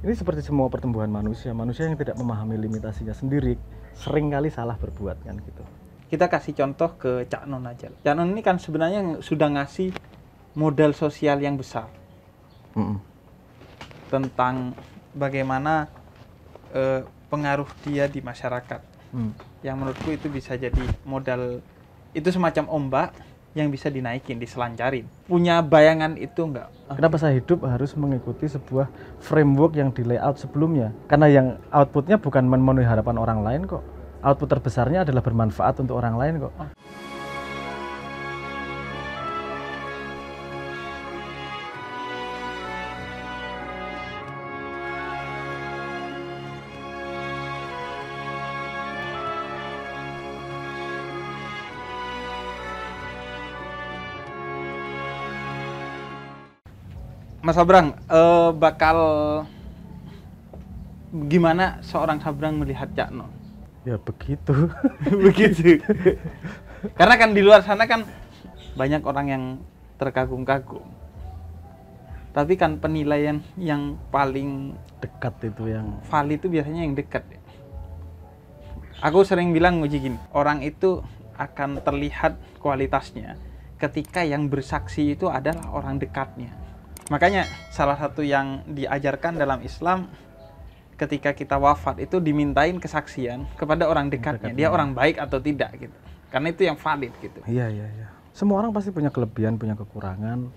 Ini seperti semua pertumbuhan manusia yang tidak memahami limitasinya sendiri seringkali salah berbuat kan gitu. Kita kasih contoh ke Cak Non aja. Cak Non ini kan sebenarnya sudah ngasih modal sosial yang besar tentang bagaimana pengaruh dia di masyarakat. Yang menurutku itu bisa jadi modal, itu semacam ombak yang bisa dinaikin, diselancarin. Punya bayangan itu enggak? Kenapa saya hidup harus mengikuti sebuah framework yang di layout sebelumnya? Karena yang outputnya bukan memenuhi harapan orang lain kok. Output terbesarnya adalah bermanfaat untuk orang lain kok. Mas Sabrang, bakal gimana seorang Sabrang melihat Cak Non? Ya begitu. Begitu. Karena kan di luar sana kan banyak orang yang terkagum-kagum. Tapi kan penilaian yang paling Dekat itu yang valid itu biasanya yang dekat. Aku sering bilang uji gini, orang itu akan terlihat kualitasnya ketika yang bersaksi itu adalah orang dekatnya. Makanya salah satu yang diajarkan dalam Islam, ketika kita wafat itu dimintain kesaksian kepada orang dekatnya, dia orang baik atau tidak gitu. Karena itu yang valid gitu. Iya. Semua orang pasti punya kelebihan, punya kekurangan.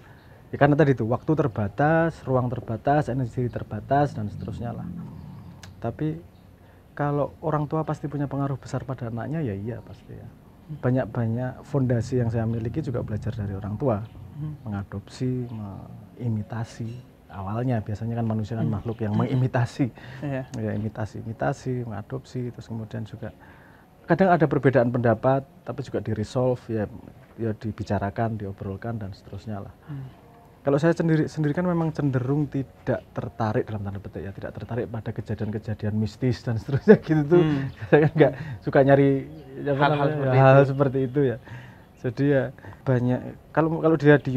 Ya karena tadi itu waktu terbatas, ruang terbatas, energi terbatas dan seterusnya lah. Tapi kalau orang tua pasti punya pengaruh besar pada anaknya, ya iya pasti ya. Banyak fondasi yang saya miliki juga belajar dari orang tua. Mengadopsi, mengimitasi. Awalnya biasanya kan manusia kan makhluk yang mengimitasi. Ya imitasi, mengadopsi, terus kemudian juga kadang ada perbedaan pendapat tapi juga di-resolve ya dibicarakan, diobrolkan dan seterusnya lah. Kalau saya sendiri kan memang cenderung tidak tertarik dalam tanda petik ya, tidak tertarik pada kejadian-kejadian mistis dan seterusnya gitu tuh. Saya kan nggak suka nyari hal-hal seperti itu ya. Jadi ya banyak kalau dia di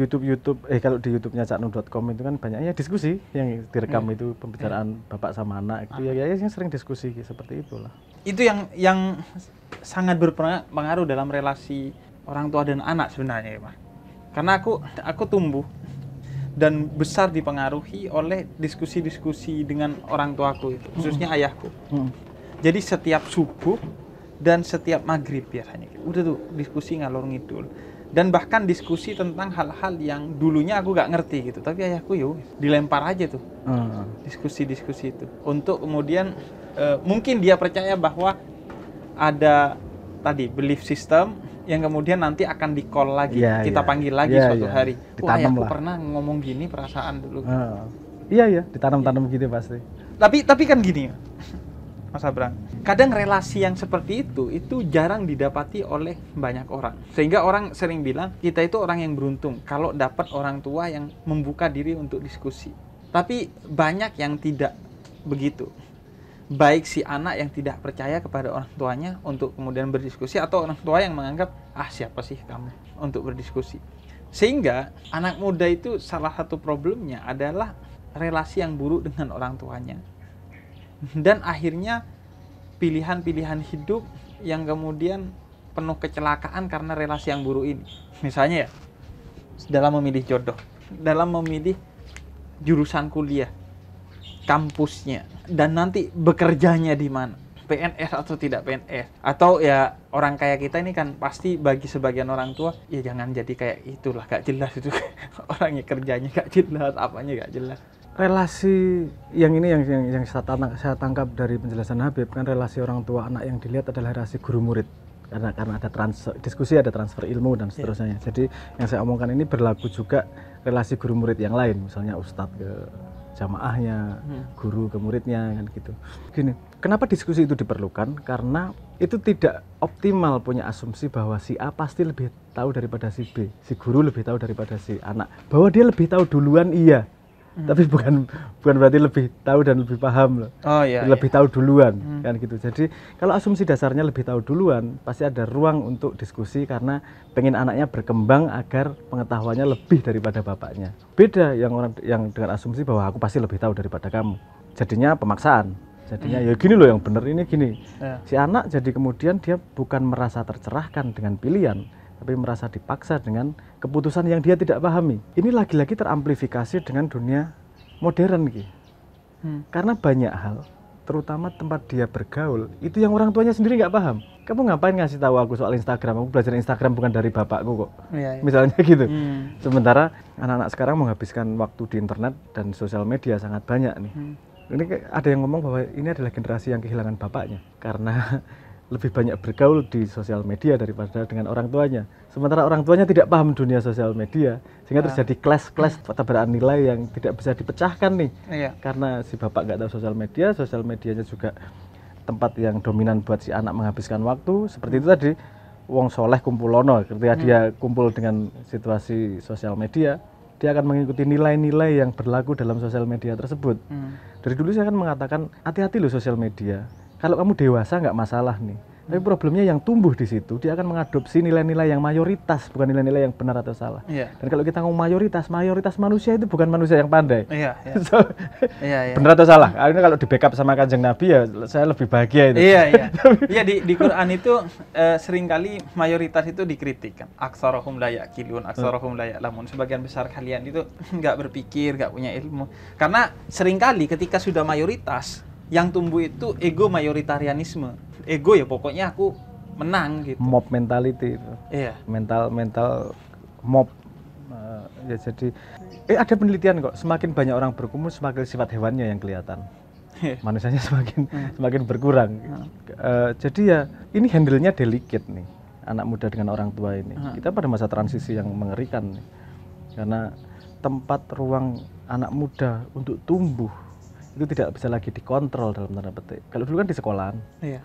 kalau di YouTube-nya caknon.com itu kan banyaknya diskusi yang direkam itu pembicaraan bapak sama anak itu ya yang sering diskusi seperti itulah. Itu yang sangat berpengaruh dalam relasi orang tua dan anak sebenarnya ya, Pak. Karena aku tumbuh dan besar dipengaruhi oleh diskusi-diskusi dengan orang tuaku itu, khususnya ayahku. Jadi setiap subuh dan setiap maghrib biasanya udah tuh diskusi ngalor ngidul, dan bahkan diskusi tentang hal-hal yang dulunya aku gak ngerti gitu, tapi ayahku yuk dilempar aja tuh diskusi-diskusi itu untuk kemudian mungkin dia percaya bahwa ada tadi belief system yang kemudian nanti akan di-call lagi, kita panggil lagi suatu hari. Wah, ayahku pernah ngomong gini perasaan dulu. Iya, ditanam-tanam gitu pasti. Tapi kan gini, Mas Abrang, kadang relasi yang seperti itu jarang didapati oleh banyak orang. Sehingga orang sering bilang kita itu orang yang beruntung kalau dapat orang tua yang membuka diri untuk diskusi. Tapi banyak yang tidak begitu. Baik si anak yang tidak percaya kepada orang tuanya untuk kemudian berdiskusi, atau orang tua yang menganggap siapa sih kamu untuk berdiskusi. Sehingga anak muda itu salah satu problemnya adalah relasi yang buruk dengan orang tuanya. Dan akhirnya pilihan-pilihan hidup yang kemudian penuh kecelakaan karena relasi yang buruk ini. Misalnya ya, dalam memilih jodoh, dalam memilih jurusan kuliah, kampusnya, dan nanti bekerjanya di mana, PNS atau tidak PNS. Atau ya orang kayak kita ini kan pasti bagi sebagian orang tua, ya jangan jadi kayak itulah, gak jelas itu. Orangnya kerjanya gak jelas, apanya gak jelas. Relasi yang ini yang saya tangkap dari penjelasan Habib kan, relasi orang tua anak yang dilihat adalah relasi guru murid, karena ada diskusi, ada transfer ilmu dan seterusnya. Jadi yang saya omongkan ini berlaku juga relasi guru murid yang lain, misalnya ustadz ke jamaahnya, guru ke muridnya kan gitu. Gini, kenapa diskusi itu diperlukan? Karena itu tidak optimal punya asumsi bahwa si A pasti lebih tahu daripada si B, si guru lebih tahu daripada si anak, bahwa dia lebih tahu duluan iya. Tapi bukan berarti lebih tahu dan lebih paham loh. Lebih tahu duluan kan gitu. Jadi kalau asumsi dasarnya lebih tahu duluan, pasti ada ruang untuk diskusi karena pengen anaknya berkembang agar pengetahuannya lebih daripada bapaknya. Beda yang dengan asumsi bahwa aku pasti lebih tahu daripada kamu. jadinya pemaksaan. Jadinya ya gini loh yang bener, ini gini. Ya. Si anak jadi kemudian dia bukan merasa tercerahkan dengan pilihan, tapi merasa dipaksa dengan keputusan yang dia tidak pahami. Ini lagi-lagi teramplifikasi dengan dunia modern Ki. Karena banyak hal, terutama tempat dia bergaul, itu yang orang tuanya sendiri nggak paham. Kamu ngapain ngasih tahu aku soal Instagram? Aku belajar Instagram bukan dari bapakku kok. Iya, iya. Misalnya gitu. Sementara anak-anak sekarang menghabiskan waktu di internet dan sosial media sangat banyak nih. Ini ada yang ngomong bahwa ini adalah generasi yang kehilangan bapaknya karena lebih banyak bergaul di sosial media daripada dengan orang tuanya. Sementara orang tuanya tidak paham dunia sosial media, sehingga terjadi clash tabrakan nilai yang tidak bisa dipecahkan nih. Iya. Karena si bapak nggak tahu sosial medianya juga tempat yang dominan buat si anak menghabiskan waktu. Seperti itu tadi, wong soleh kumpulono, ketika dia kumpul dengan situasi sosial media, dia akan mengikuti nilai-nilai yang berlaku dalam sosial media tersebut. Dari dulu saya akan mengatakan, hati-hati loh sosial media. Kalau kamu dewasa nggak masalah nih. Tapi problemnya yang tumbuh di situ, dia akan mengadopsi nilai-nilai yang mayoritas, bukan nilai-nilai yang benar atau salah. Iya. Dan kalau kita ngomong mayoritas manusia itu bukan manusia yang pandai. Iya, iya. So, Iya, iya. benar atau salah? Ini kalau di backup sama Kanjeng Nabi ya saya lebih bahagia itu. Iya, iya. Iya, di Quran itu seringkali mayoritas itu dikritik kan. Aktsarahum la yaqilun, aktsarahum la ya'lamun. Sebagian besar kalian itu nggak berpikir, nggak punya ilmu. Karena seringkali ketika sudah mayoritas, yang tumbuh itu ego mayoritarianisme. Ego ya pokoknya aku menang gitu. Mob mentality itu. Iya. Mental mob. Ya jadi ada penelitian kok, semakin banyak orang berkumpul semakin sifat hewannya yang kelihatan. Manusianya semakin berkurang. Jadi ya ini handle-nya delicate nih, anak muda dengan orang tua ini. Kita pada masa transisi yang mengerikan nih. Karena tempat ruang anak muda untuk tumbuh itu tidak bisa lagi dikontrol dalam tanda petik. Kalau dulu kan di sekolahan,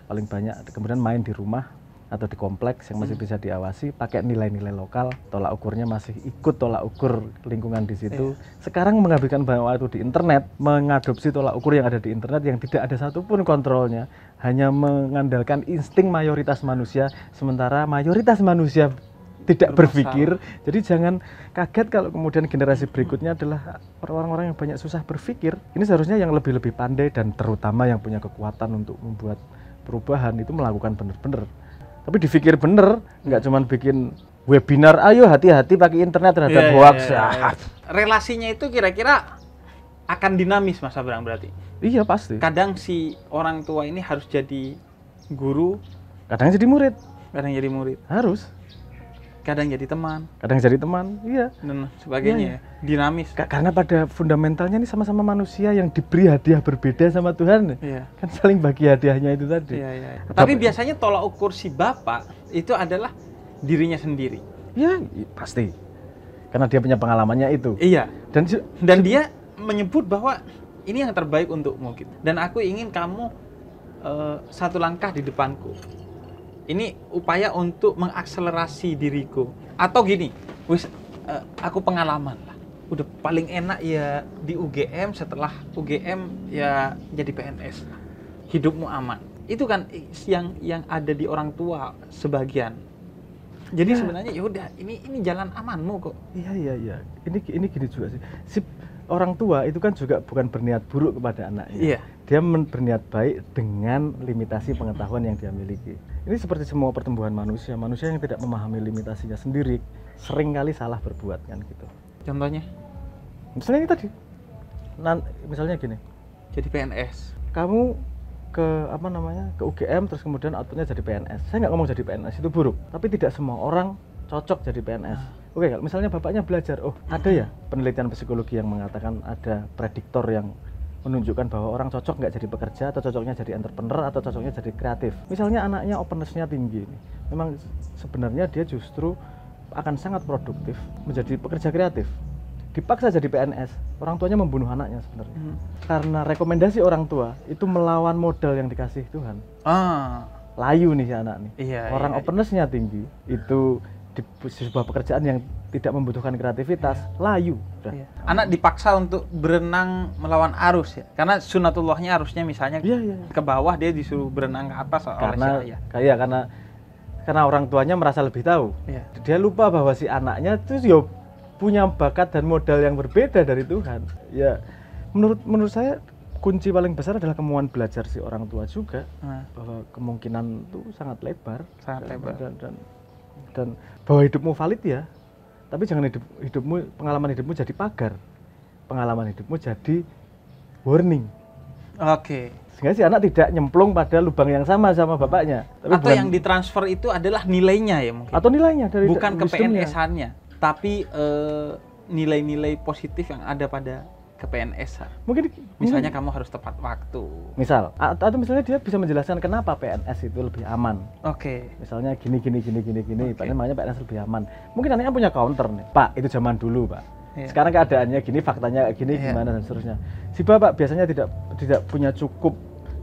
paling banyak, kemudian main di rumah atau di kompleks yang masih bisa diawasi, pakai nilai-nilai lokal, tolak ukurnya masih ikut tolak ukur lingkungan di situ. Sekarang menghabiskan banyak waktu di internet, mengadopsi tolak ukur yang ada di internet yang tidak ada satupun kontrolnya, hanya mengandalkan insting mayoritas manusia, sementara mayoritas manusia tidak berpikir. Jadi jangan kaget kalau kemudian generasi berikutnya adalah orang-orang yang banyak susah berpikir. Ini seharusnya yang lebih-lebih pandai dan terutama yang punya kekuatan untuk membuat perubahan itu melakukan benar-benar. Tapi dipikir bener, nggak cuma bikin webinar, ayo hati-hati pakai internet terhadap hoax. Relasinya itu kira-kira akan dinamis Mas Abrang berarti? Iya pasti. Kadang si orang tua ini harus jadi guru, Kadang jadi murid. kadang jadi murid, Harus. kadang jadi teman, Kadang jadi teman. Iya. dan sebagainya. Iya. Dinamis. Karena pada fundamentalnya ini sama-sama manusia yang diberi hadiah berbeda sama Tuhan. Iya. Kan saling bagi hadiahnya itu tadi. Iya, iya. Tapi biasanya tolak ukur si bapak itu adalah dirinya sendiri. Ya, pasti. Karena dia punya pengalamannya itu. Iya. Dan dia menyebut bahwa ini yang terbaik untukmu gitu. Dan aku ingin kamu satu langkah di depanku. Ini upaya untuk mengakselerasi diriku. Atau gini, aku pengalaman lah. Udah paling enak ya di UGM, setelah UGM ya jadi PNS. Hidupmu aman. Itu kan yang ada di orang tua sebagian. Jadi sebenarnya ya udah ini jalan amanmu kok. Iya. Ini gini juga sih. Orang tua itu kan juga bukan berniat buruk kepada anaknya. Iya. Dia berniat baik dengan limitasi pengetahuan yang dia miliki. Ini seperti semua pertumbuhan manusia. Manusia yang tidak memahami limitasinya sendiri seringkali salah berbuat kan gitu. Contohnya? Misalnya ini tadi. Misalnya gini. Jadi PNS. Kamu ke UGM terus kemudian outputnya jadi PNS. Saya nggak ngomong jadi PNS itu buruk, tapi tidak semua orang cocok jadi PNS. Oke, kalau misalnya bapaknya belajar, ada ya penelitian psikologi yang mengatakan ada prediktor yang menunjukkan bahwa orang cocok nggak jadi pekerja atau cocoknya jadi entrepreneur atau cocoknya jadi kreatif. Misalnya anaknya openness-nya tinggi, memang sebenarnya dia justru akan sangat produktif menjadi pekerja kreatif. Dipaksa jadi PNS, orang tuanya membunuh anaknya sebenarnya. Karena rekomendasi orang tua itu melawan modal yang dikasih Tuhan. Layu nih si anak nih. Orang openness-nya tinggi, itu di sebuah pekerjaan yang tidak membutuhkan kreativitas, layu. Anak dipaksa untuk berenang melawan arus ya, karena sunatullahnya arusnya misalnya ke bawah, dia disuruh berenang ke atas oleh si ayah. Karena orang tuanya merasa lebih tahu. Dia lupa bahwa si anaknya itu punya bakat dan modal yang berbeda dari Tuhan. Ya, menurut saya kunci paling besar adalah kemauan belajar si orang tua juga, Nah, bahwa kemungkinan itu sangat lebar, sangat lebar. dan bahwa hidupmu valid ya, tapi jangan pengalaman hidupmu jadi pagar, pengalaman hidupmu jadi warning, Oke. sehingga si anak tidak nyemplung pada lubang yang sama bapaknya, tapi Atau yang ditransfer itu adalah nilainya ya mungkin. atau nilainya dari Bukan ke wisdomnya. PNS-annya, tapi nilai-nilai positif yang ada pada ke PNS. Mungkin Misalnya kamu harus tepat waktu. atau misalnya dia bisa menjelaskan kenapa PNS itu lebih aman. Oke. Misalnya gini, Oke. makanya PNS lebih aman. Mungkin anaknya punya counter nih, Pak, itu zaman dulu, Pak. Iya. Sekarang keadaannya gini, faktanya gini, Iya. gimana dan seterusnya. Si bapak biasanya tidak punya cukup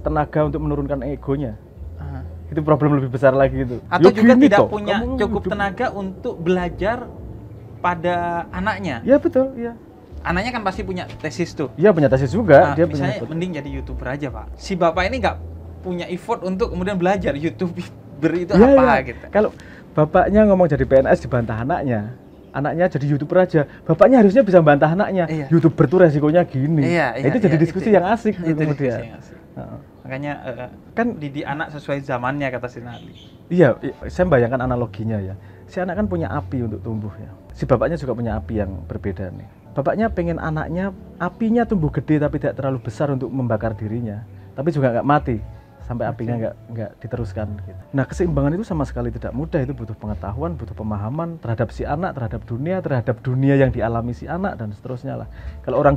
tenaga untuk menurunkan egonya. Aha. Itu problem lebih besar lagi itu. Atau Ya juga gini tidak toh, punya kamu cukup hidup- tenaga untuk belajar pada anaknya. Ya betul, ya. Anaknya kan pasti punya tesis tuh. Iya punya tesis juga, Nah, dia misalnya punya. mending jadi YouTuber aja, Pak. Si bapak ini nggak punya effort untuk kemudian belajar YouTuber itu Iya, apa iya. gitu. Kalau bapaknya ngomong jadi PNS dibantah anaknya jadi YouTuber aja. Bapaknya harusnya bisa bantah anaknya. Iya. YouTuber tuh resikonya gini. Iya, Nah, itu jadi diskusi yang asik tuh itu kemudian. diskusi yang asik. Heeh. Makanya Kan didik anak sesuai zamannya kata si Nali. iya, saya bayangkan analoginya ya. Si anak kan punya api untuk tumbuh ya. Si bapaknya juga punya api yang berbeda nih. Bapaknya pengen anaknya apinya tumbuh gede tapi tidak terlalu besar untuk membakar dirinya, tapi juga nggak mati sampai apinya nggak diteruskan. Gitu. Nah, keseimbangan itu sama sekali tidak mudah. Itu butuh pengetahuan, butuh pemahaman terhadap si anak, terhadap dunia yang dialami si anak dan seterusnya lah. Kalau orang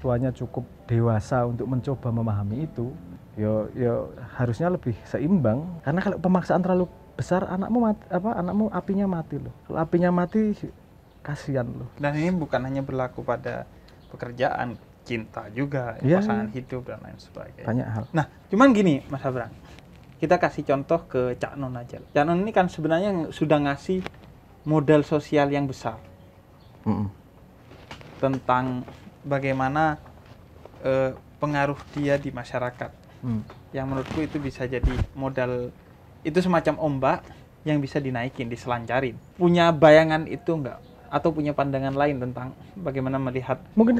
tuanya cukup dewasa untuk mencoba memahami itu, yo harusnya lebih seimbang. Karena kalau pemaksaan terlalu besar, anakmu apinya mati loh. Kalau apinya mati, kasihan loh. Dan ini bukan hanya berlaku pada pekerjaan, cinta juga, Iya, pasangan hidup dan lain sebagainya. Banyak hal. Nah, cuman gini Mas Abrang, kita kasih contoh ke Cak Non aja. Cak Non ini kan sebenarnya sudah ngasih modal sosial yang besar Mm-mm. tentang bagaimana pengaruh dia di masyarakat. Mm. Yang menurutku itu bisa jadi modal, itu semacam ombak yang bisa dinaikin, diselancarin. Punya bayangan itu enggak? Atau punya pandangan lain tentang bagaimana melihat? Mungkin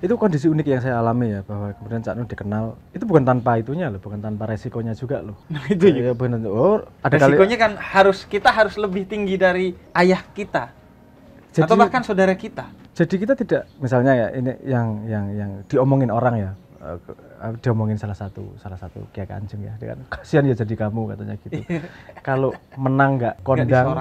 itu kondisi unik yang saya alami ya, bahwa kemudian Cak Nun dikenal itu bukan tanpa itunya loh, bukan tanpa resikonya juga loh. Nah, itu juga. Ya, benar. Oh, ada kali. Resikonya kan kita harus lebih tinggi dari ayah kita atau bahkan saudara kita. Jadi kita tidak, misalnya ya, ini yang diomongin orang ya, diomongin salah satu Kiai Kanjeng ya, dia kan kasihan ya jadi kamu katanya gitu. Kalau menang nggak kondang,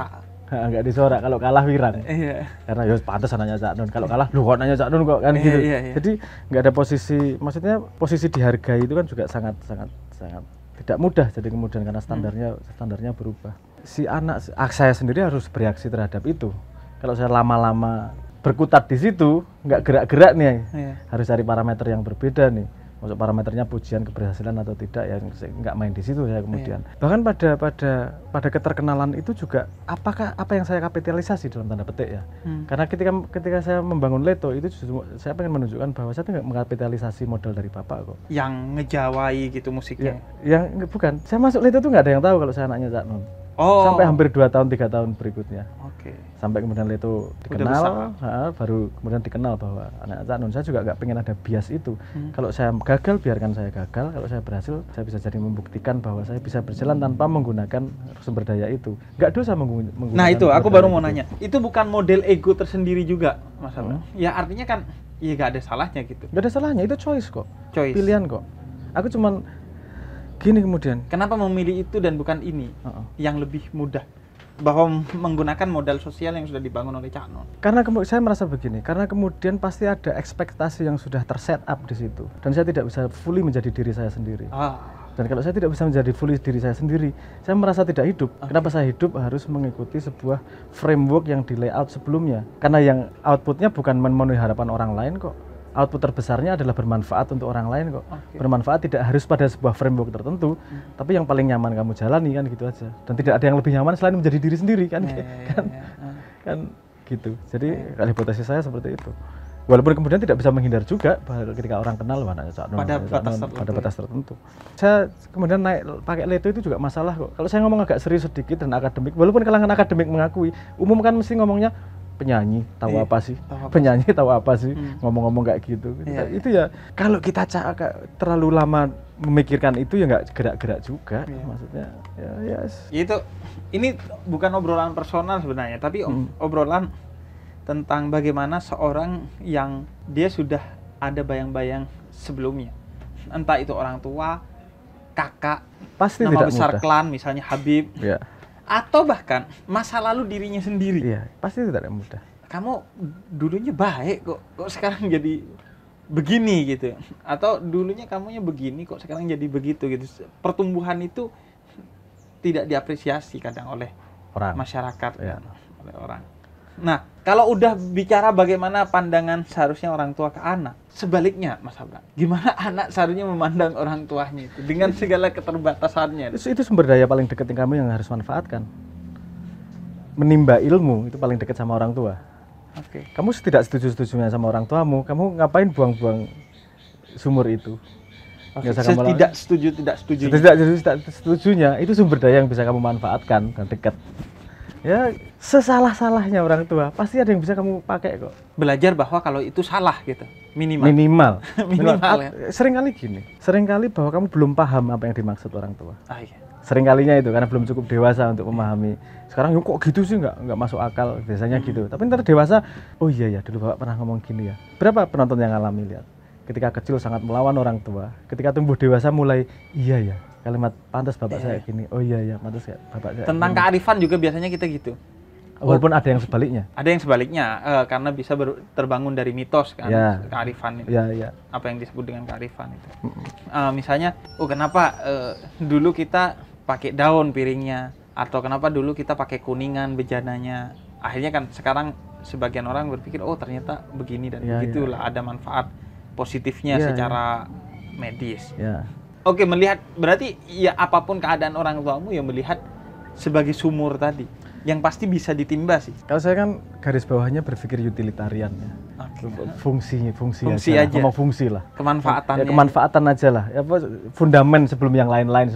nggak disorak, kalau kalah wirang. Iya. Karena ya pantas anaknya Cak Nun, kalau kalah lu kok nanya Cak Nun kok kan gitu. Iya. Jadi nggak ada posisi, maksudnya posisi dihargai itu kan juga sangat tidak mudah jadi kemudian, karena standarnya berubah. Si anak, saya sendiri harus bereaksi terhadap itu. Kalau saya lama-lama berkutat di situ, nggak gerak-gerak nih, harus cari parameter yang berbeda nih. Maksud parameternya pujian keberhasilan atau tidak, ya nggak main di situ saya kemudian. Bahkan pada keterkenalan itu juga, apa yang saya kapitalisasi dalam tanda petik ya. Karena ketika saya membangun Leto itu justru saya pengen menunjukkan bahwa saya tidak mengkapitalisasi modal dari bapak kok. Yang ngejawai gitu musiknya. Bukan. Saya masuk Leto tuh nggak ada yang tahu kalau saya anaknya Cak Nun. Oh. Sampai hampir 2 tahun 3 tahun berikutnya. Oke. Sampai kemudian Leto dikenal, baru kemudian dikenal bahwa anak Cak Nun. Saya juga nggak pengen ada bias itu. Kalau saya gagal, biarkan saya gagal. Kalau saya berhasil, saya bisa jadi membuktikan bahwa saya bisa berjalan tanpa menggunakan sumber daya itu. Nggak dosa menggunakan. Nah itu, aku baru mau nanya. Itu bukan model ego tersendiri juga, Mas Abrang? Ya artinya kan, ya nggak ada salahnya gitu. Nggak ada salahnya, itu choice kok. Choice. Pilihan kok. Aku cuman gini kemudian. Kenapa memilih itu dan bukan ini yang lebih mudah? Bahwa menggunakan modal sosial yang sudah dibangun oleh Cak Nun. Karena saya merasa begini, karena kemudian pasti ada ekspektasi yang sudah terset up di situ, dan saya tidak bisa fully menjadi diri saya sendiri. Dan kalau saya tidak bisa menjadi fully diri saya sendiri, saya merasa tidak hidup. Kenapa saya hidup harus mengikuti sebuah framework yang di layout sebelumnya? Karena yang outputnya bukan memenuhi harapan orang lain kok. Output terbesarnya adalah bermanfaat untuk orang lain kok. Bermanfaat tidak harus pada sebuah framework tertentu, tapi yang paling nyaman kamu jalani kan gitu aja. Dan tidak ada yang lebih nyaman selain menjadi diri sendiri kan, kan gitu. Jadi kalau hipotesis saya seperti itu. Walaupun kemudian tidak bisa menghindar juga ketika orang kenal anaknya Cak Nun pada batas tertentu. Saya kemudian naik pakai Leto itu juga masalah kok. Kalau saya ngomong agak serius sedikit dan akademik, walaupun kalangan akademik mengakui, umum kan mesti ngomongnya penyanyi tahu Iya, apa sih? tahu apa Penyanyi tahu apa sih? Hmm. Ngomong-ngomong kayak gitu. Iya, Itu ya kalau kita terlalu lama memikirkan itu ya nggak gerak-gerak juga. Iya. Maksudnya ya Itu ini bukan obrolan personal sebenarnya, tapi obrolan tentang bagaimana seorang yang dia sudah ada bayang-bayang sebelumnya. Entah itu orang tua, kakak, pasti nama tidak besar mudah. klan misalnya Habib, Ya. atau bahkan masa lalu dirinya sendiri. Iya, pasti tidak mudah. Kamu dulunya baik kok sekarang jadi begini gitu. Atau dulunya kamunya begini kok sekarang jadi begitu gitu. Pertumbuhan itu tidak diapresiasi kadang oleh Orang. masyarakat, Ya. oleh orang. Nah, kalau udah bicara bagaimana pandangan seharusnya orang tua ke anak, sebaliknya Mas Abra, gimana anak seharusnya memandang orang tuanya itu dengan segala keterbatasannya? Itu sumber daya paling dekat yang kamu yang harus manfaatkan. Menimba ilmu itu paling dekat sama orang tua. Oke. Kamu tidak setuju-setujunya sama orang tuamu, kamu ngapain buang-buang sumur itu? Nggak usah kamu Tidak setuju, tidak setuju. Tidak setujunya itu sumber daya yang bisa kamu manfaatkan dan dekat. Ya, sesalah-salahnya orang tua pasti ada yang bisa kamu pakai kok. Belajar bahwa kalau itu salah gitu, minimal. Minimal. Minimal, ya. Seringkali gini, seringkali bahwa kamu belum paham apa yang dimaksud orang tua. Ah, iya. Seringkalinya itu karena belum cukup dewasa untuk memahami. Sekarang yuk kok gitu sih nggak masuk akal biasanya gitu. Tapi ntar dewasa, oh iya ya dulu bapak pernah ngomong gini ya. Berapa penonton yang alami lihat? Ketika kecil sangat melawan orang tua, ketika tumbuh dewasa mulai iya ya kalimat pantas bapak saya gini. Oh iya ya pantas ya bapak saya. Tentang gini. kearifan juga biasanya kita gitu. Walaupun ada yang sebaliknya. Ada yang sebaliknya, karena bisa terbangun dari mitos kan, Ya. kearifan itu. Ya. Apa yang disebut dengan kearifan itu. Misalnya, kenapa dulu kita pakai daun piringnya, atau kenapa dulu kita pakai kuningan bejananya. Akhirnya kan sekarang sebagian orang berpikir, oh ternyata begini dan Ya, begitulah, ada manfaat positifnya Ya, secara medis. Ya. Oke, melihat berarti ya apapun keadaan orang tuamu ya melihat sebagai sumur tadi yang pasti bisa ditimba sih. Kalau saya kan garis bawahnya berpikir utilitarian ya. Oke. Fungsi Fungsi aja. aja. Ngomong fungsi lah. Kemanfaatannya. Ya, kemanfaatan aja lah. Ya, fundamen sebelum yang lain-lain,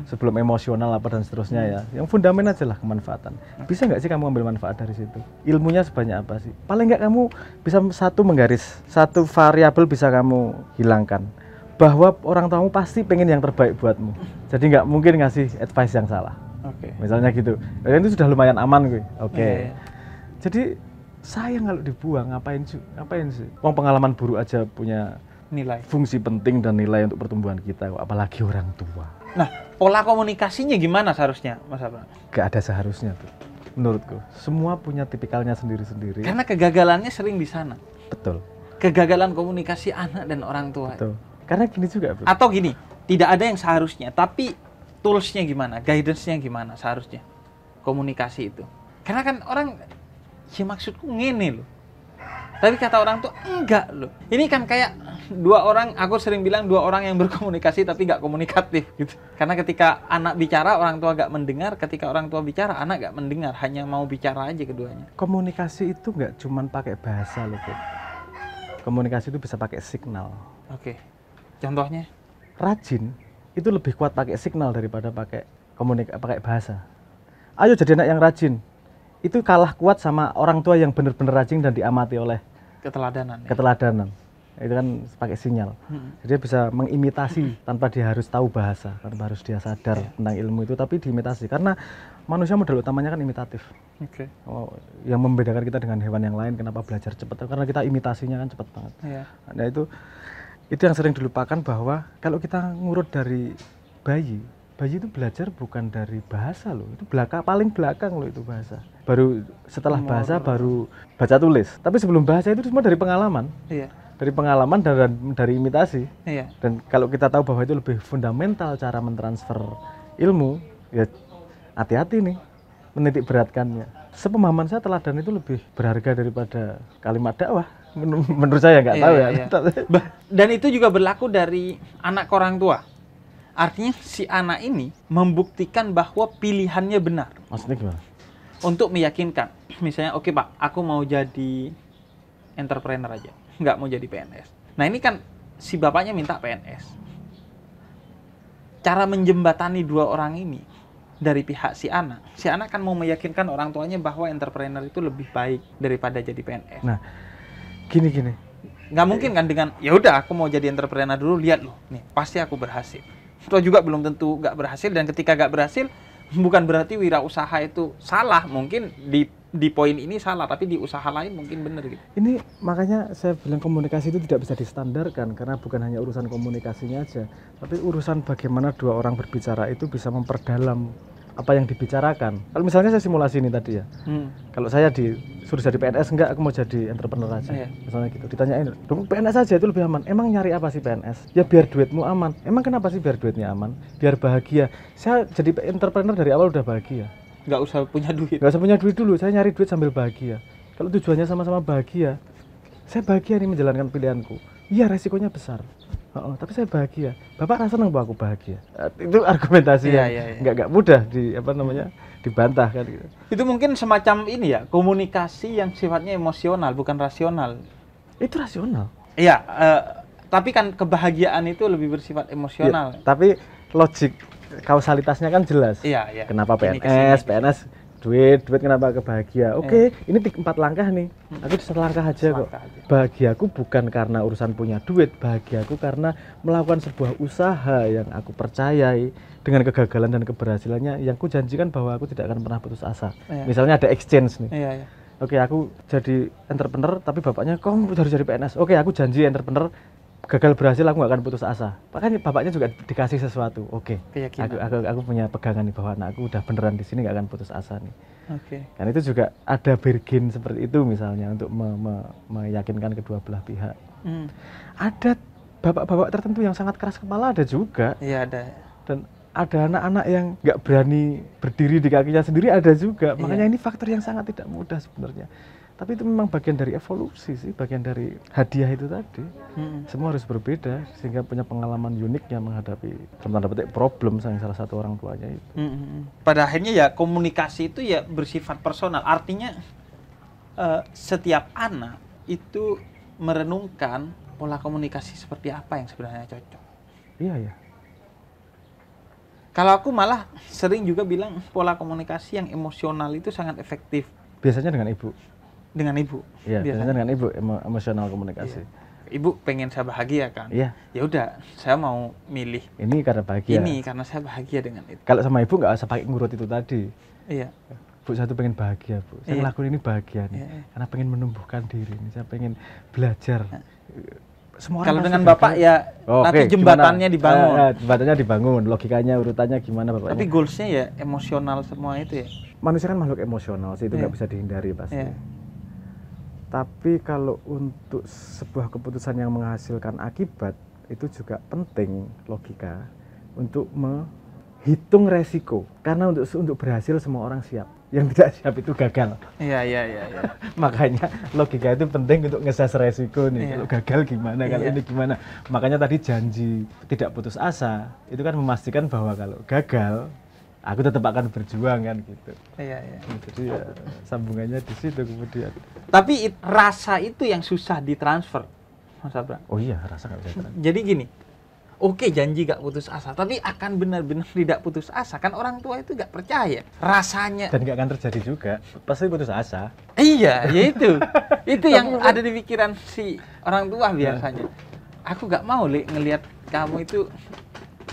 sebelum emosional apa dan seterusnya ya. Yang fundamen aja lah kemanfaatan. Bisa nggak sih kamu ambil manfaat dari situ? Ilmunya sebanyak apa sih? Paling nggak kamu bisa satu variabel bisa kamu hilangkan. Bahwa orang tuamu pasti pengen yang terbaik buatmu. Jadi nggak mungkin ngasih advice yang salah. Oke. Misalnya gitu. Ya, itu sudah lumayan aman gue. Oke. Iya. Jadi sayang kalau dibuang, ngapain sih? Wong pengalaman buruk aja punya Nilai. fungsi penting dan nilai untuk pertumbuhan kita, apalagi orang tua. Nah, pola komunikasinya gimana seharusnya, Mas Abang? Gak ada seharusnya tuh, menurutku. Semua punya tipikalnya sendiri-sendiri. Karena kegagalannya sering di sana. Betul, Kegagalan komunikasi anak dan orang tua. betul. Karena gini juga, bro. Atau gini, tidak ada yang seharusnya, tapi tools-nya gimana, guidance-nya gimana seharusnya komunikasi itu. Karena kan orang, ya maksudku ngene loh. Tapi kata orang tuh enggak loh. Ini kan kayak dua orang, aku sering bilang dua orang yang berkomunikasi tapi nggak komunikatif gitu. Karena ketika anak bicara, orang tua nggak mendengar. Ketika orang tua bicara, anak nggak mendengar. Hanya mau bicara aja keduanya. Komunikasi itu nggak cuman pakai bahasa loh, bro. Komunikasi itu bisa pakai signal. Oke. Contohnya? Rajin itu lebih kuat pakai signal daripada pakai bahasa. Ayo jadi anak yang rajin. Itu kalah kuat sama orang tua yang benar-benar rajin dan diamati oleh Keteladanan. Ya? keteladanan. Itu kan pakai sinyal. Jadi dia bisa mengimitasi tanpa dia harus tahu bahasa, tanpa harus dia sadar tentang ilmu itu, tapi diimitasi. Karena manusia modal utamanya kan imitatif. Oke. Yang membedakan kita dengan hewan yang lain, kenapa belajar cepat? Karena kita imitasinya kan cepat banget. Iya. Nah itu yang sering dilupakan, bahwa kalau kita ngurut dari bayi itu belajar bukan dari bahasa loh, itu paling belakang loh itu bahasa. Baru setelah bahasa baru baca tulis. Tapi sebelum bahasa itu semua dari pengalaman. Iya. Dari pengalaman dan dari imitasi. Iya. Dan kalau kita tahu bahwa itu lebih fundamental cara mentransfer ilmu, ya hati-hati nih menitik beratkannya. Sepemahaman saya teladan itu lebih berharga daripada kalimat dakwah. Menurut saya nggak tahu ya. Iya. Dan itu juga berlaku dari anak ke orang tua. Artinya si anak ini membuktikan bahwa pilihannya benar. Maksudnya gimana? Untuk meyakinkan. Misalnya, oke Pak, aku mau jadi entrepreneur aja. Nggak mau jadi PNS. Nah ini kan si bapaknya minta PNS. Cara menjembatani dua orang ini dari pihak si anak kan mau meyakinkan orang tuanya bahwa entrepreneur itu lebih baik daripada jadi PNS. Nah, gini. Nggak mungkin kan dengan, ya udah aku mau jadi entrepreneur dulu, lihat loh, nih pasti aku berhasil. Itu juga belum tentu nggak berhasil, dan ketika nggak berhasil, bukan berarti wirausaha itu salah. Mungkin di poin ini salah, tapi di usaha lain mungkin benar gitu. Ini makanya saya bilang komunikasi itu tidak bisa distandarkan, karena bukan hanya urusan komunikasinya aja, tapi urusan bagaimana dua orang berbicara itu bisa memperdalam apa yang dibicarakan. Kalau misalnya saya simulasi ini tadi ya, kalau saya disuruh jadi PNS, enggak, aku mau jadi entrepreneur aja, misalnya gitu, ditanyain, dong PNS aja itu lebih aman, emang nyari apa sih PNS? Ya biar duitmu aman. Emang kenapa sih biar duitnya aman? Biar bahagia. Saya jadi entrepreneur dari awal udah bahagia, Nggak usah punya duit. nggak usah punya duit dulu, saya nyari duit sambil bahagia. Kalau tujuannya sama-sama bahagia, saya bahagia nih menjalankan pilihanku. Iya, resikonya besar, tapi saya bahagia. Bapak rasa senang bahwa aku bahagia. Itu argumentasi yang nggak mudah dibantah kan gitu. Itu mungkin semacam ini ya, komunikasi yang sifatnya emosional, bukan rasional. Itu rasional. Iya, tapi kan kebahagiaan itu lebih bersifat emosional. Ya, tapi logik kausalitasnya kan jelas. Iya. Kenapa PNS duit kenapa kebahagia? Oke, ini 4 langkah nih. Aku di 1 langkah aja kok. Bahagiaku bukan karena urusan punya duit, bahagiaku karena melakukan sebuah usaha yang aku percayai dengan kegagalan dan keberhasilannya yang ku janjikan bahwa aku tidak akan pernah putus asa. Misalnya ada exchange nih. Oke, aku jadi entrepreneur tapi bapaknya kamu harus jadi PNS. Oke, aku janji entrepreneur, gagal berhasil aku nggak akan putus asa. Makanya bapaknya juga dikasih sesuatu. Oke. Aku punya pegangan nih bahwa anakku udah beneran di sini nggak akan putus asa nih. Kan itu juga ada bargain seperti itu misalnya untuk meyakinkan kedua belah pihak. Ada bapak-bapak tertentu yang sangat keras kepala, ada juga. Iya, ada. Dan ada anak-anak yang nggak berani berdiri di kakinya sendiri, ada juga. Makanya ini faktor yang sangat tidak mudah sebenarnya. Tapi itu memang bagian dari evolusi sih, bagian dari hadiah itu tadi. Semua harus berbeda sehingga punya pengalaman uniknya menghadapi tanda petik problem salah satu orang tuanya itu. Pada akhirnya ya komunikasi itu ya bersifat personal. Artinya setiap anak itu merenungkan pola komunikasi seperti apa yang sebenarnya cocok. Iya. Kalau aku malah sering juga bilang pola komunikasi yang emosional itu sangat efektif. Biasanya dengan ibu. Iya, biasanya dengan ibu, emosional komunikasi. Ibu pengen saya bahagia kan? Iya. Ya udah, saya mau milih ini karena bahagia. Ini karena saya bahagia dengan itu. Kalau sama ibu nggak usah pakai ngurut itu tadi. Iya. Bu, saya tuh pengen bahagia, Bu. Saya ngelakuin ini bahagia nih. Karena pengen menumbuhkan diri nih. Saya pengen belajar. Semua orang. Kalau dengan Bapak ya nanti jembatannya dibangun. Jembatannya dibangun, logikanya, urutannya gimana Bapaknya. Tapi goalsnya ya emosional semua itu ya. Manusia kan makhluk emosional sih, itu nggak bisa dihindari pasti. Tapi kalau untuk sebuah keputusan yang menghasilkan akibat, itu juga penting logika untuk menghitung resiko. Karena untuk berhasil semua orang siap. Yang tidak siap itu gagal. Iya. Makanya logika itu penting untuk ngeses resiko nih. Kalau gagal gimana, kalau ini gimana. Makanya tadi janji tidak putus asa, itu kan memastikan bahwa kalau gagal, aku tetap akan berjuang kan gitu. Iya. Jadi ya sambungannya di situ kemudian. Tapi rasa itu yang susah ditransfer, Mas Abraham. Oh iya, rasa nggak bisa transfer. Jadi gini, oke janji gak putus asa, tapi akan benar-benar tidak putus asa kan orang tua itu gak percaya rasanya. Dan gak akan terjadi juga, pasti putus asa. Iya, ya itu yang ada di pikiran si orang tua biasanya. Aku gak mau ngelihat kamu itu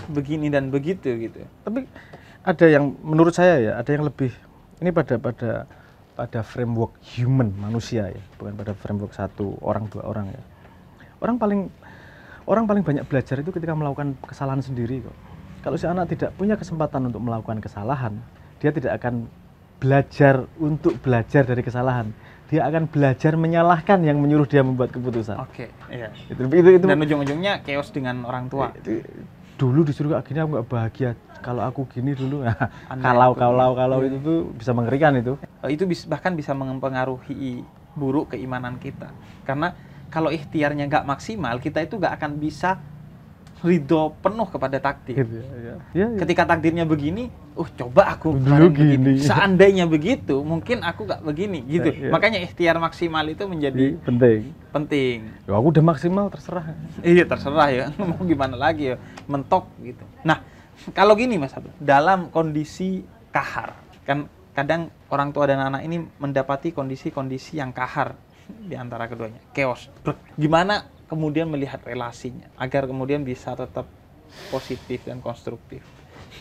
begini dan begitu gitu. Tapi ada yang menurut saya ya, ada yang lebih ini pada framework human manusia ya, bukan pada framework satu orang dua orang ya. Orang paling banyak belajar itu ketika melakukan kesalahan sendiri kok. Kalau si anak tidak punya kesempatan untuk melakukan kesalahan, dia tidak akan belajar untuk belajar dari kesalahan. Dia akan belajar menyalahkan yang menyuruh dia membuat keputusan. Oke, iya. Itu. Dan ujung-ujungnya chaos dengan orang tua. Dulu disuruh kayak gini aku nggak bahagia. Kalau aku gini dulu, kalau itu tuh bisa mengerikan itu. Itu bahkan bisa mempengaruhi buruk keimanan kita. Karena kalau ikhtiarnya nggak maksimal, kita itu nggak akan bisa ridho penuh kepada takdir. Ya. Ketika takdirnya begini, coba aku dulu gini. Seandainya begitu, mungkin aku nggak begini, gitu. Ya. Makanya ikhtiar maksimal itu menjadi penting. Ya, aku udah maksimal, terserah. Iya, terserah ya. Mau gimana lagi ya, mentok gitu. Nah, kalau gini Mas Abdul, dalam kondisi kahar. Kan kadang orang tua dan anak ini mendapati kondisi-kondisi yang kahar di antara keduanya, chaos. Gimana kemudian melihat relasinya agar kemudian bisa tetap positif dan konstruktif?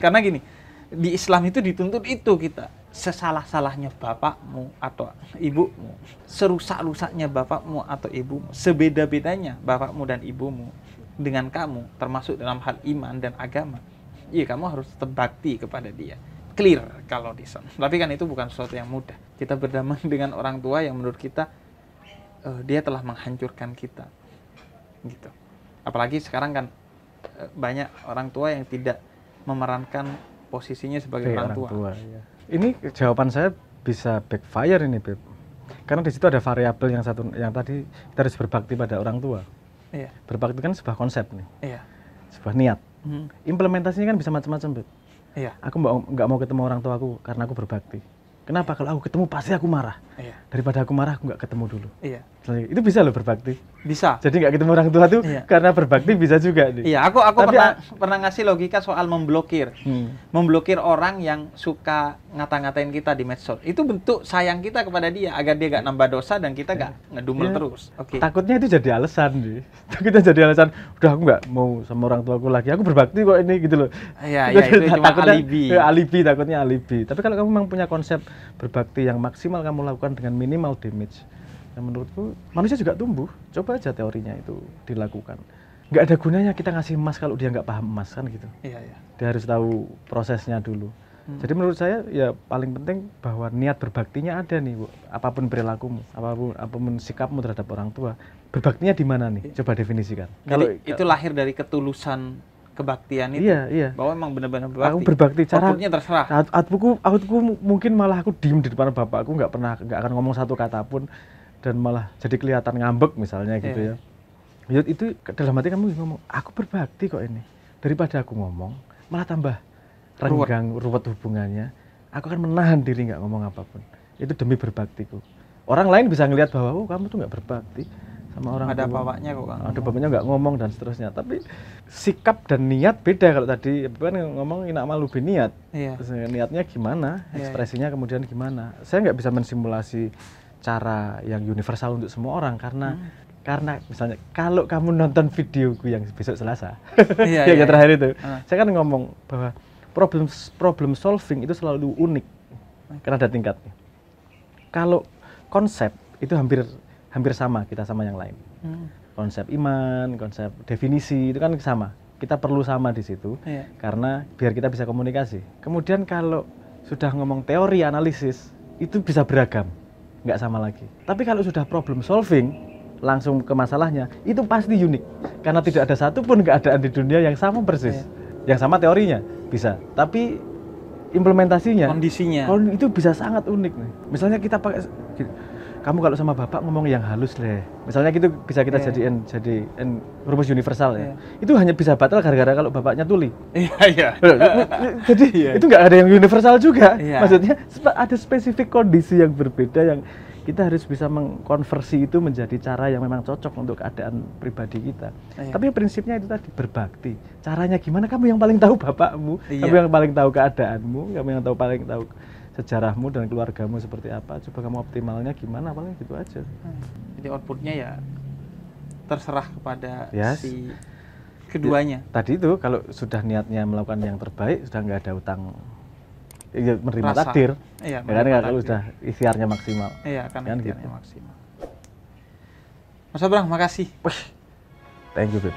Karena gini, di Islam itu dituntut itu kita. Sesalah-salahnya bapakmu atau ibumu, serusak-rusaknya bapakmu atau ibumu, sebeda-bedanya bapakmu dan ibumu dengan kamu, termasuk dalam hal iman dan agama, iya kamu harus tetap bakti kepada dia. Clear kalau di sana. Tapi kan itu bukan sesuatu yang mudah. Kita berdamai dengan orang tua yang menurut kita dia telah menghancurkan kita, gitu. Apalagi sekarang kan banyak orang tua yang tidak memerankan posisinya sebagai orang tua. Ya. Ini jawaban saya bisa backfire ini, Beb. Karena di situ ada variabel yang satu, yang tadi kita harus berbakti pada orang tua. Iya. Berbakti kan sebuah konsep nih, Iya. sebuah niat. Implementasinya kan bisa macam-macam, Beb. Iya. Aku nggak mau ketemu orang tua aku karena aku berbakti. Kenapa? Kalau aku ketemu pasti aku marah. Iya. Daripada aku marah, aku nggak ketemu dulu. Iya. Itu bisa loh berbakti. Bisa. Jadi nggak ketemu orang tua tuh karena berbakti bisa juga nih. Iya, aku Tapi pernah ngasih logika soal memblokir. Memblokir orang yang suka ngata-ngatain kita di medsos. Itu bentuk sayang kita kepada dia agar dia gak nambah dosa dan kita gak ngedumel terus. Oke. Takutnya itu jadi alasan nih. Takutnya jadi alasan, udah aku nggak mau sama orang tua aku lagi. Aku berbakti kok ini gitu loh. Iya, itu cuma alibi. Alibi, takutnya alibi. Tapi kalau kamu memang punya konsep berbakti yang maksimal kamu lakukan dengan minimal damage, yang menurutku manusia juga tumbuh. Coba aja teorinya itu dilakukan. Nggak ada gunanya kita ngasih emas kalau dia nggak paham emas kan gitu. Iya, iya. Dia harus tahu prosesnya dulu. Jadi menurut saya ya paling penting bahwa niat berbaktinya ada nih, Bu. Apapun perilakumu, apapun sikapmu terhadap orang tua, berbaktinya di mana nih? Coba definisikan. Jadi itu lahir dari ketulusan kebaktian itu. Iya. Bahwa emang benar-benar berbakti. Aku berbakti cara outputnya terserah. Outputku mungkin malah aku diem di depan bapakku, nggak akan ngomong satu kata pun, dan malah jadi kelihatan ngambek misalnya gitu ya. Itu dalam hati kamu ngomong, aku berbakti kok ini. Daripada aku ngomong, malah tambah renggang, ruwet hubungannya. Aku akan menahan diri nggak ngomong apapun. Itu demi berbaktiku. Orang lain bisa ngelihat bahwa, oh kamu tuh nggak berbakti sama orang ada tua. bapaknya kok kan. Ada bapaknya nggak ngomong dan seterusnya. Tapi sikap dan niat beda. Kalau tadi kan ngomong inak malu niat. Iya. Niatnya gimana, ekspresinya kemudian gimana. Saya nggak bisa mensimulasi cara yang universal untuk semua orang karena misalnya kalau kamu nonton videoku yang besok Selasa, yang terakhir itu, saya kan ngomong bahwa problem solving itu selalu unik karena ada tingkatnya. Kalau konsep itu hampir sama kita sama yang lain. Konsep iman, konsep definisi itu kan sama. Kita perlu sama di situ karena biar kita bisa komunikasi. Kemudian kalau sudah ngomong teori analisis itu bisa beragam, nggak sama lagi. Tapi kalau sudah problem solving langsung ke masalahnya itu pasti unik karena tidak ada satupun keadaan di dunia yang sama persis. Yang sama teorinya bisa, tapi implementasinya, kondisinya itu bisa sangat unik nih. Misalnya kita pakai, kamu kalau sama bapak ngomong yang halus deh. Misalnya gitu bisa kita jadiin rumus universal ya. Itu hanya bisa batal gara-gara kalau bapaknya tuli. Iya. Jadi itu nggak ada yang universal juga. Maksudnya ada spesifik kondisi yang berbeda yang kita harus bisa mengkonversi itu menjadi cara yang memang cocok untuk keadaan pribadi kita. Tapi prinsipnya itu tadi berbakti. Caranya gimana? Kamu yang paling tahu bapakmu, kamu yang paling tahu keadaanmu, kamu yang paling tahu sejarahmu dan keluargamu seperti apa. Coba kamu optimalnya gimana? Paling gitu aja. Jadi outputnya ya terserah kepada si keduanya. Tadi itu kalau sudah niatnya melakukan yang terbaik, sudah nggak ada utang. Menerima takdir. Iya, karena kalau sudah ikhtiarnya maksimal. Iya, kan ikhtiarnya maksimal. Mas Abrang, makasih. Thank you, Beb.